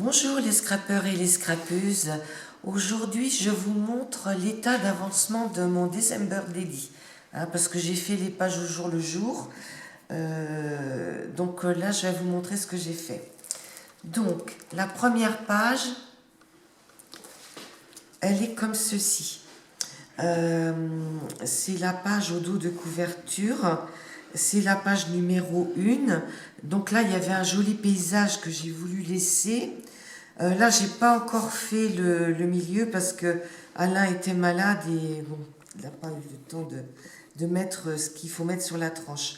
Bonjour les scrapeurs et les scrapeuses. Aujourd'hui, je vous montre l'état d'avancement de mon December Daily. Parce que j'ai fait les pages au jour le jour. Donc là, je vais vous montrer ce que j'ai fait. Donc, la première page, elle est comme ceci. C'est la page au dos de couverture. C'est la page numéro 1. Donc là, il y avait un joli paysage que j'ai voulu laisser. Là, j'ai pas encore fait le milieu parce que Alain était malade et bon, il n'a pas eu le temps de mettre ce qu'il faut mettre sur la tranche.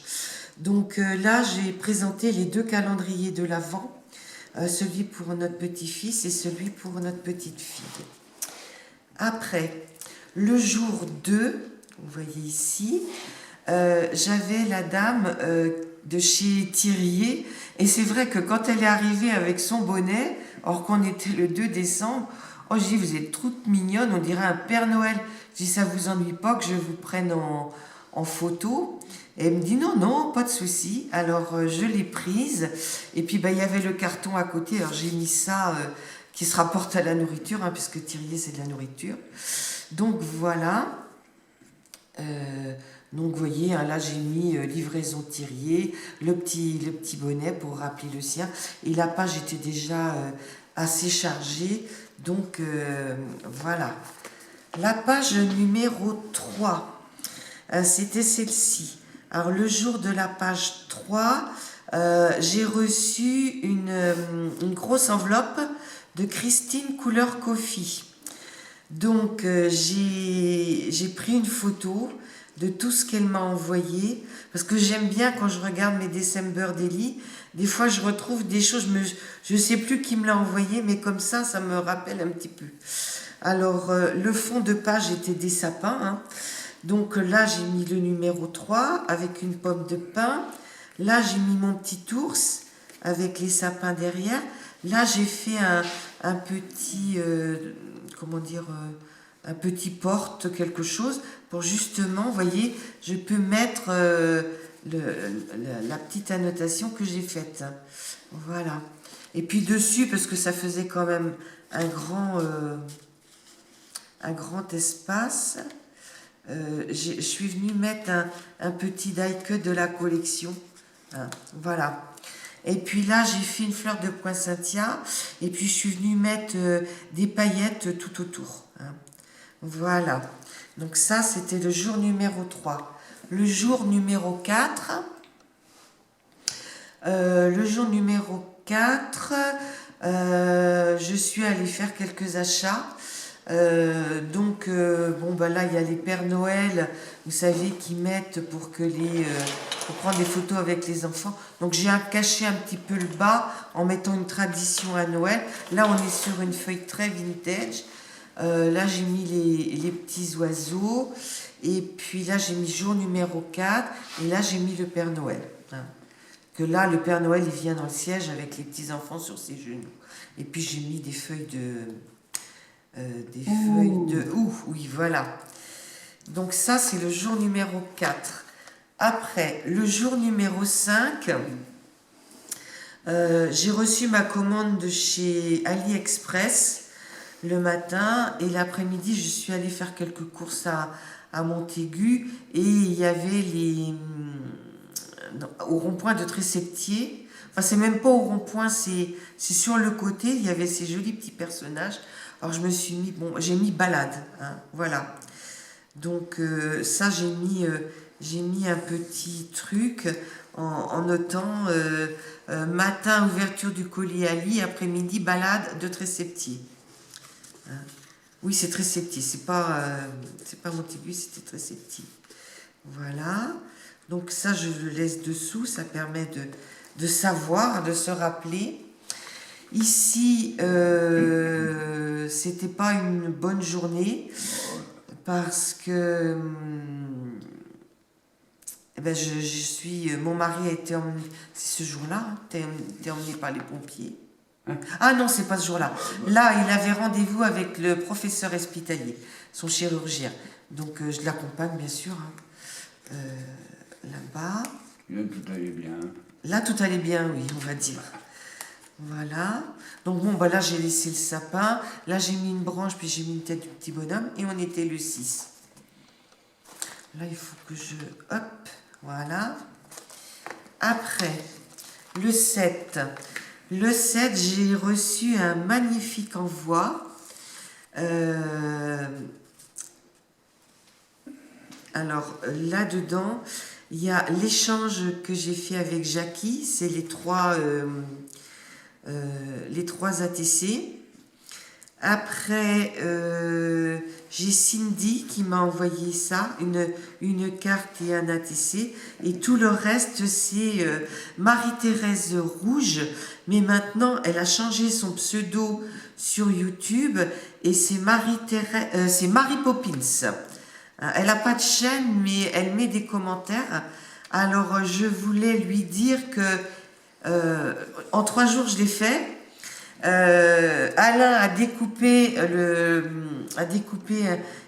Donc là, j'ai présenté les deux calendriers de l'Avent, celui pour notre petit-fils et celui pour notre petite-fille. Après, le jour 2, vous voyez ici, j'avais la dame de chez Thirier, et c'est vrai que quand elle est arrivée avec son bonnet, or qu'on était le 2 décembre, oh j'ai dit vous êtes toute mignonne, on dirait un Père Noël. J'ai dit ça vous ennuie pas que je vous prenne en photo? Et elle me dit non, non, pas de souci. Alors je l'ai prise, et puis il y avait le carton à côté, alors j'ai mis ça qui se rapporte à la nourriture, puisque Thirier c'est de la nourriture. Donc voilà. Donc vous voyez, là j'ai mis livraison Thirier, le petit bonnet pour rappeler le sien. Et la page était déjà assez chargée. Donc voilà. La page numéro 3, c'était celle-ci. Alors le jour de la page 3, j'ai reçu une grosse enveloppe de Christine couleur coffee. Donc j'ai pris une photo de tout ce qu'elle m'a envoyé, parce que j'aime bien quand je regarde mes December Daily, des fois je retrouve des choses, je ne sais plus qui me l'a envoyé, mais comme ça me rappelle un petit peu. Alors le fond de page était des sapins, donc là j'ai mis le numéro 3 avec une pomme de pin, là j'ai mis mon petit ours avec les sapins derrière, là j'ai fait un petit... comment dire, un petit porte, quelque chose, pour justement, vous voyez, je peux mettre la petite annotation que j'ai faite. Voilà. Et puis dessus, parce que ça faisait quand même un grand espace, je suis venue mettre un petit die cut de la collection. Voilà. Et puis là, j'ai fait une fleur de poinsettia. Et puis, je suis venue mettre des paillettes tout autour. Voilà. Donc ça, c'était le jour numéro 3. Le jour numéro 4. Je suis allée faire quelques achats. Là, il y a les Pères Noël, vous savez, qui mettent pour prendre des photos avec les enfants. Donc j'ai caché un petit peu le bas en mettant une tradition à Noël. Là, on est sur une feuille très vintage. Là, j'ai mis les petits oiseaux. Et puis là, j'ai mis jour numéro 4. Et là, j'ai mis le Père Noël. Que là, le Père Noël, il vient dans le siège avec les petits enfants sur ses genoux. Et puis, j'ai mis des feuilles oui, voilà. Donc ça, c'est le jour numéro 4. Après, le jour numéro 5, j'ai reçu ma commande de chez AliExpress le matin, et l'après-midi, je suis allée faire quelques courses à Montaigu, et il y avait au rond-point de Tresseptier, enfin c'est même pas au rond-point, c'est sur le côté, il y avait ces jolis petits personnages. Alors je me suis mis, j'ai mis balade, voilà. Donc ça j'ai mis un petit truc en notant matin ouverture du colis Ali, après-midi balade de Tresseptier. Oui, c'est Tresseptier, c'est pas Montaigu, c'était Tresseptier. Voilà. Donc ça je le laisse dessous, ça permet de savoir, de se rappeler. Ici, c'était pas une bonne journée parce que mon mari a été emmené, c'est ce jour-là, été emmené par les pompiers. Ah non, c'est pas ce jour-là. Là, il avait rendez-vous avec le professeur hospitalier, son chirurgien. Donc je l'accompagne bien sûr. Là-bas. Là, tout allait bien. Là, tout allait bien, oui, on va dire. Voilà. Donc bon, bah là j'ai laissé le sapin. Là j'ai mis une branche, puis j'ai mis une tête du petit bonhomme. Et on était le 6. Là il faut que je... Hop, voilà. Après, le 7. Le 7, j'ai reçu un magnifique envoi. Alors là-dedans, il y a l'échange que j'ai fait avec Jackie. C'est les trois ATC. Après, j'ai Cindy qui m'a envoyé ça, une carte et un ATC. Et tout le reste, c'est Marie-Thérèse Rouge. Mais maintenant, elle a changé son pseudo sur YouTube et c'est c'est Marie Poppins. Elle n'a pas de chaîne, mais elle met des commentaires. Alors, je voulais lui dire que en 3 jours, je l'ai fait. Alain a découpé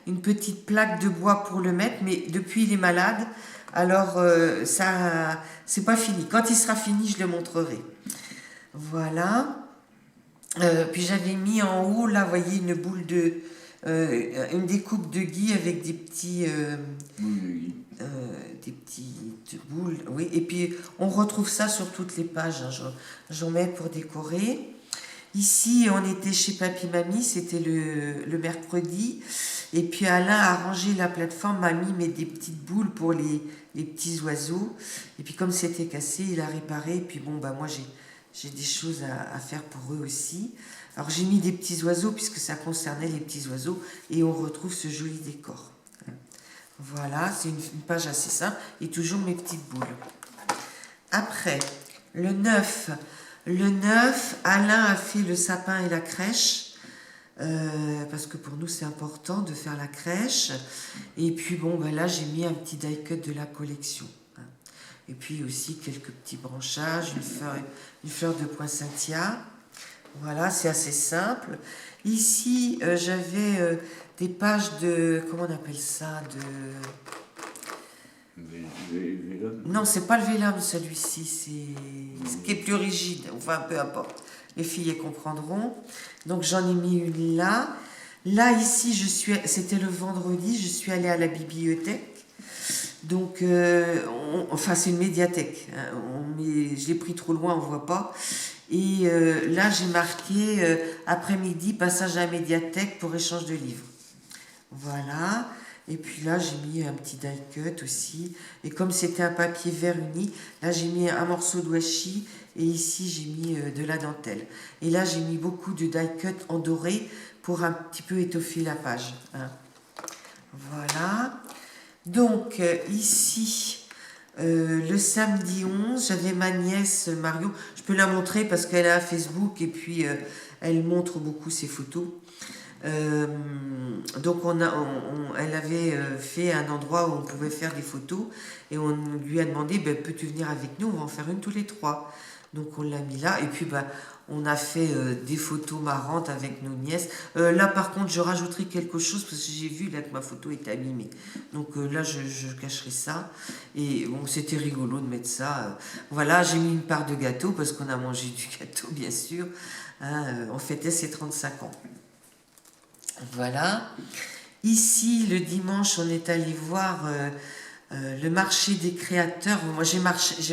une petite plaque de bois pour le mettre, mais depuis il est malade, alors ça, c'est pas fini. Quand il sera fini, je le montrerai. Voilà. Puis j'avais mis en haut, là, vous voyez, une découpe de gui avec des petites boules, oui. Et puis on retrouve ça sur toutes les pages. Hein. J'en mets pour décorer. Ici, on était chez Papy Mamie, c'était le mercredi. Et puis Alain a rangé la plateforme, Mamie met des petites boules pour les petits oiseaux. Et puis comme c'était cassé, il a réparé. Et puis bon, bah moi j'ai des choses à faire pour eux aussi. Alors j'ai mis des petits oiseaux puisque ça concernait les petits oiseaux. Et on retrouve ce joli décor. Voilà, c'est une page assez simple. Et toujours mes petites boules. Après, le 9... Le 9, Alain a fait le sapin et la crèche, parce que pour nous c'est important de faire la crèche. Et puis bon, ben là j'ai mis un petit die cut de la collection. Hein. Et puis aussi quelques petits branchages, une fleur de poinsettia. Voilà, c'est assez simple. Ici, j'avais des pages de... Comment on appelle ça Non, c'est pas le vélum celui-ci, c'est ce qui est plus rigide, enfin peu importe. Les filles elles comprendront. Donc j'en ai mis une là. Là ici, c'était le vendredi, je suis allée à la bibliothèque. Donc, enfin c'est une médiathèque. Hein, je l'ai pris trop loin, on voit pas. Et là j'ai marqué après-midi passage à la médiathèque pour échange de livres. Voilà. Et puis là, j'ai mis un petit die cut aussi. Et comme c'était un papier vert uni, là, j'ai mis un morceau de washi. Et ici, j'ai mis de la dentelle. Et là, j'ai mis beaucoup de die cut en doré pour un petit peu étoffer la page. Hein. Voilà. Donc, ici, le samedi 11, j'avais ma nièce Marion. Je peux la montrer parce qu'elle a Facebook et puis elle montre beaucoup ses photos. Donc elle avait fait un endroit où on pouvait faire des photos et on lui a demandé peux-tu venir avec nous, on va en faire une tous les 3. Donc on l'a mis là et puis on a fait des photos marrantes avec nos nièces. Là par contre je rajouterai quelque chose parce que j'ai vu là que ma photo était abîmée. Donc là je cacherai ça. Et bon c'était rigolo de mettre ça. Voilà, j'ai mis une part de gâteau parce qu'on a mangé du gâteau bien sûr. Hein, on fêtait ses 35 ans. Voilà. Ici, le dimanche, on est allé voir le marché des créateurs. Moi, j'ai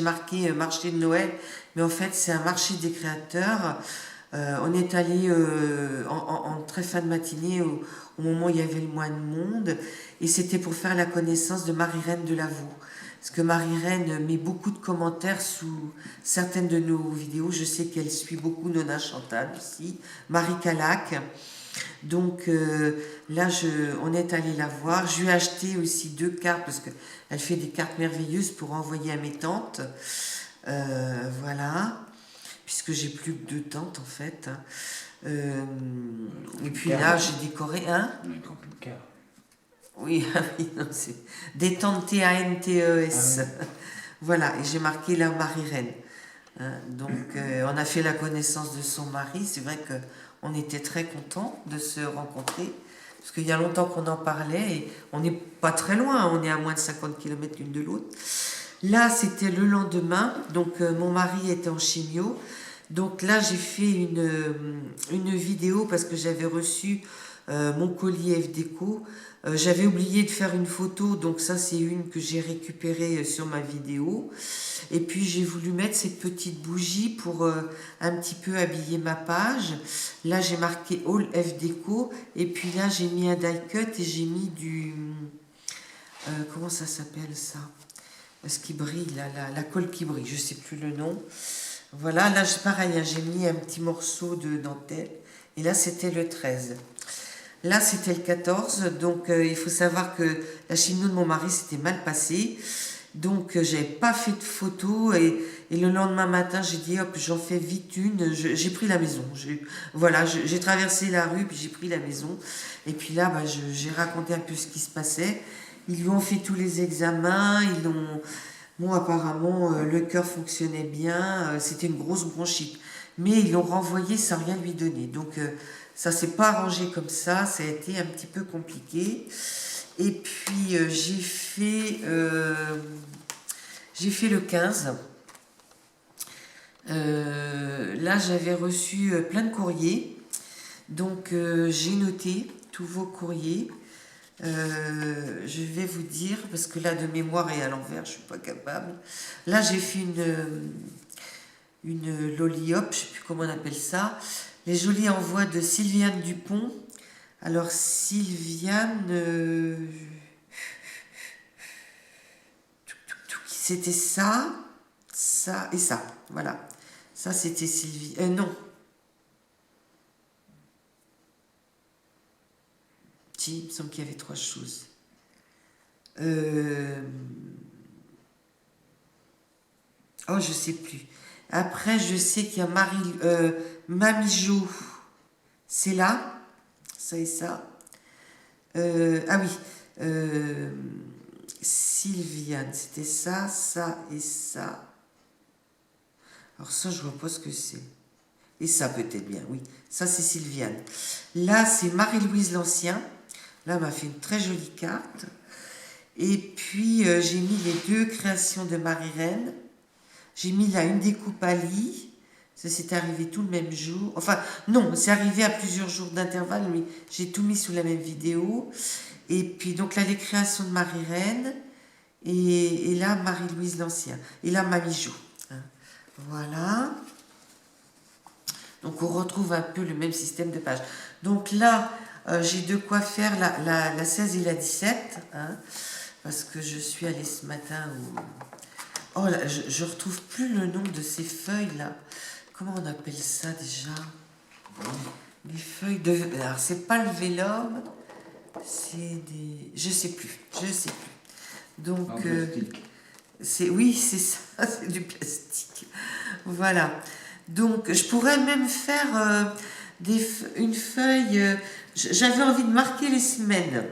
marqué marché de Noël, mais en fait, c'est un marché des créateurs. On est allé en très fin de matinée, au moment où il y avait le moins de monde, et c'était pour faire la connaissance de Marie-Reine de Lavaux. Parce que Marie-Reine met beaucoup de commentaires sous certaines de nos vidéos. Je sais qu'elle suit beaucoup Nona Chantal aussi, Marie Calac. Donc là, on est allé la voir. Je lui ai acheté aussi 2 cartes parce qu'elle fait des cartes merveilleuses pour envoyer à mes tantes. Voilà. Puisque j'ai plus que 2 tantes en fait. Et puis là, j'ai décoré un. Oui, non, c'est des tantes T-A-N-T-E-S. Voilà, et j'ai marqué la Marie-Reine. Hein, donc, on a fait la connaissance de son mari. C'est vrai que on était très contents de se rencontrer, parce qu'il y a longtemps qu'on en parlait, et on n'est pas très loin, on est à moins de 50 km l'une de l'autre. Là, c'était le lendemain, donc mon mari était en chimio, Donc là, j'ai fait une vidéo parce que j'avais reçu mon colis FDeco. J'avais oublié de faire une photo, donc ça c'est une que j'ai récupérée sur ma vidéo. Et puis j'ai voulu mettre cette petite bougie pour un petit peu habiller ma page. Là j'ai marqué All FDeco et puis là j'ai mis un die cut et j'ai mis du... comment ça s'appelle ça? Ce qui brille, la colle qui brille, je sais plus le nom. Voilà, là pareil, hein, j'ai mis un petit morceau de dentelle et là c'était le 13. Là, c'était le 14, donc il faut savoir que la chimio de mon mari s'était mal passée. Donc, j'avais pas fait de photo et le lendemain matin, j'ai dit, hop, j'en fais vite une. J'ai pris la maison. Voilà, j'ai traversé la rue, puis j'ai pris la maison. Et puis là, bah, j'ai raconté un peu ce qui se passait. Ils lui ont fait tous les examens. Ils ont... Bon, apparemment, le cœur fonctionnait bien. C'était une grosse bronchite. Mais ils l'ont renvoyé sans rien lui donner. Donc, ça s'est pas arrangé comme ça. Ça a été un petit peu compliqué. Et puis, j'ai fait le 15. Là, j'avais reçu plein de courriers. Donc, j'ai noté tous vos courriers. Je vais vous dire, parce que là, de mémoire et à l'envers, je ne suis pas capable. Là, j'ai fait une loli-hop, je ne sais plus comment on appelle ça. Les jolis envois de Sylviane Dupont. Alors, Sylviane... c'était ça, ça et ça. Voilà. Ça, c'était Sylvie. Non. Si, il me semble qu'il y avait 3 choses. Oh, je sais plus. Après, je sais qu'il y a Mamie Jo. C'est là. Ça et ça. Ah oui. Sylviane, c'était ça, ça et ça. Alors ça, je vois pas ce que c'est. Et ça peut-être bien, oui. Ça, c'est Sylviane. Là, c'est Marie-Louise l'Ancien. Là, elle m'a fait une très jolie carte. Et puis, j'ai mis les 2 créations de Marie-Reine. J'ai mis là une découpe à lit. Ça, c'est arrivé tout le même jour. Enfin, non, c'est arrivé à plusieurs jours d'intervalle, mais j'ai tout mis sous la même vidéo. Et puis, donc là, les créations de Marie-Reine. Et là, Marie-Louise l'Ancien. Et là, Mamie Jo. Voilà. Donc, on retrouve un peu le même système de page. Donc là, j'ai de quoi faire la 16 et la 17. Hein, parce que je suis allée ce matin où... Oh là, je retrouve plus le nom de ces feuilles-là. Comment on appelle ça déjà? Les feuilles de... Alors, c'est pas le vélum. C'est des... Je sais plus. Donc, oui, c'est ça, c'est du plastique. Voilà. Donc, je pourrais même faire une feuille... J'avais envie de marquer les semaines.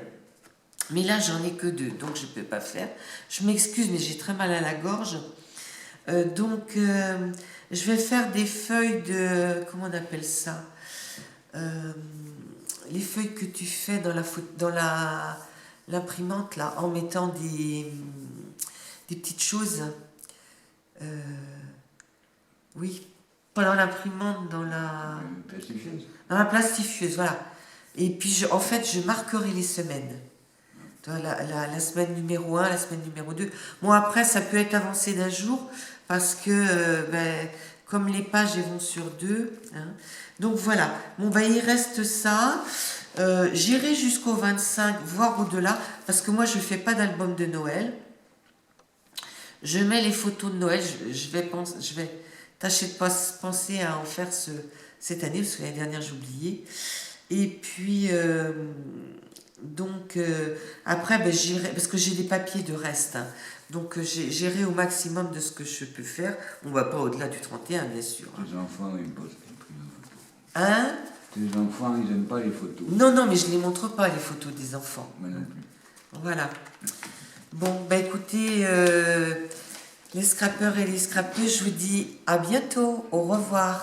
Mais là, j'en ai que 2, donc je ne peux pas faire. Je m'excuse, mais j'ai très mal à la gorge. Donc, je vais faire des feuilles de... Comment on appelle ça? Les feuilles que tu fais dans l'imprimante, là, en mettant des petites choses. Oui, pas dans l'imprimante, dans la plastifieuse, voilà. Et puis, en fait, je marquerai les semaines. La semaine numéro 1, la semaine numéro 2. Bon, après, ça peut être avancé d'un jour, parce que, comme les pages, elles vont sur 2. Hein. Donc, voilà. Bon, il reste ça. J'irai jusqu'au 25, voire au-delà, parce que moi, je ne fais pas d'album de Noël. Je mets les photos de Noël. Je vais tâcher de penser à en faire cette année, parce que l'année dernière, j'ai oublié. Et puis... donc, après, j'irai, parce que j'ai des papiers de reste, hein, donc j'irai au maximum de ce que je peux faire. On va pas au-delà du 31, bien sûr. Hein. Tes enfants, ils posent les photos. Hein? Tes enfants, ils n'aiment pas les photos. Non, mais je ne les montre pas, les photos des enfants. Moi non plus. Voilà. Bon, écoutez, les scrappeurs et les scrappeuses, je vous dis à bientôt. Au revoir.